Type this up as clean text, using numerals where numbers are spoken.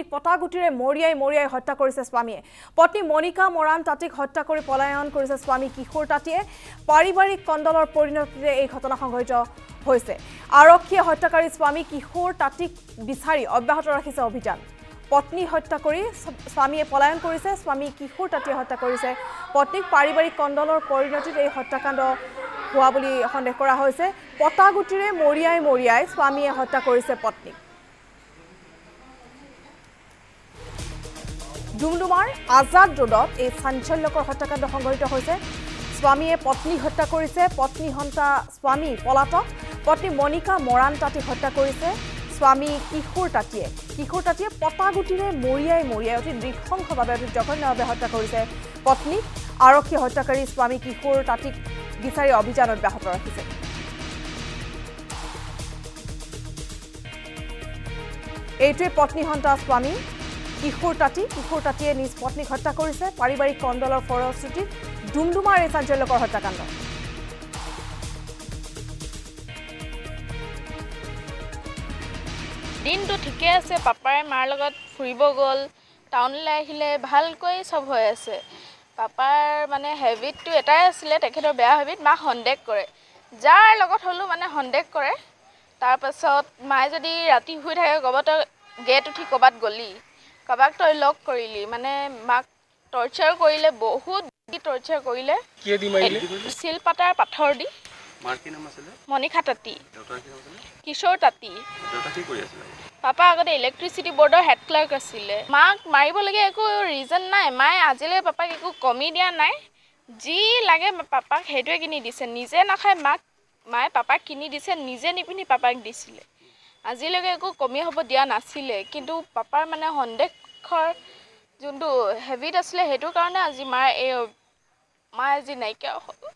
পটাগুটিৰে মৰিয়াই হত্যা কৰিছে স্বামীয়ে পত্নী মনিকা মৰাণ তাঁতীক হত্যা কৰি পলায়ন কৰিছে স্বামী কিশোৰ তাঁতীয়ে পাৰিবাৰিক কণ্ডলৰ পৰিণতিৰে এই ঘটনা সংঘটিত হৈছে আৰক্ষীয়ে হত্যাকাৰী স্বামী কিশোৰ তাঁতীক বিচাৰি অব্যাহত ৰাখিছে অভিযান পত্নী হত্যা কৰি স্বামীয়ে পলায়ন কৰিছে স্বামী কিশোৰ তাঁতীয়ে হত্যা কৰিছে পত্নীক পাৰিবাৰিক কণ্ডলৰ পৰিণতিত এই হত্যাকাণ্ড হোৱা বুলি সন্দেহ কৰা হৈছে পটাগুটিৰে মৰিয়াই স্বামীয়ে হত্যা কৰিছে পত্নীক ডুমডুমাৰ আজাদ ৰোডত এই চাঞ্চল্যকৰ হত্যাকাণ্ড সংঘটিত হৈছে স্বামীয়ে পত্নী হত্যা কৰিছে পত্নী হত্যা স্বামী পলাতক পত্নী মনিকা মৰাণ তাঁতীক হত্যা কৰিছে স্বামী কিশোৰ তাঁতীয়ে পটাগুটিৰে মৰিয়াই অতি নৃশংসভাৱে অতি জঘন্যভাৱে হত্যা কৰিছে পত্নী আৰক্ষী হত্যাকাৰী স্বামী কিশোৰ তাঁতীক বিচাৰি অভিযান অব্যাহত ৰাখিছে এইটোৱে পত্নী হত্যা স্বামী কিশোৰ তাঁতীয়ে নিজ পত্নীক হত্যা কৰিছে পাৰিবাৰিক কণ্ডলৰ ফলশ্ৰুতিত ডুমডুমাৰ এই চাঞ্চল্যকৰ হত্যাকাণ্ড দিনটো ঠিকে আছে পাপাই মাৰ লগত ফুৰিব গ'ল টাউনলৈ আহিলে ভালকৈ চব হৈ আছে পাপাৰ মানে হেবিটটো এটাই আছিলে তেখেতৰ বেয়া হেবিট মাক সন্দেহ কৰে যাৰ লগত হ'লেও মানে সন্দেহ কৰে তাৰপাছত মায়ে যদি ৰাতি শুই থাকে ক'ৰবাত গেট উঠি ক'ৰবাত গ'লি কাবাক তই লগ কৰিলি মানে মাক টৰ্চাৰ কৰিলে বহুত টৰ্চাৰ কৰিলে কিয় দি মাৰিলে শিলপাতাৰ পাথৰ দি মাৰ কি নাম আছিল মনিকা তাঁতী দেউতাৰ কি নাম আছিল কিশোৰ তাঁতী দেউতা কি কৰি আছিল পাপা আগতে ইলেক্ট্ৰিচিটি বৰ্ডৰ হেড ক্লাৰ্ক আছিলে মাক মাৰিবলগীয়া একো ৰিজন নাই মায়ে আজিলৈ পাপাক একো কমি দিয়া নাই যি লাগে পাপাক সেইটোৱে কিনি দিছে নিজে নাখায় মায়ে পাপাক কিনি দিছে নিজে নিপিন্ধি পাপাক দিছিলে আজিলৈকে একো কমি হ'ব দিয়া নাছিলে কিন্তু পাপাৰ মানে সন্দেহৰ যোনটো হেবিট আছিলে সেইটোৰ কাৰণে আজি মায়ে আজি নাইকিয়া হ'ল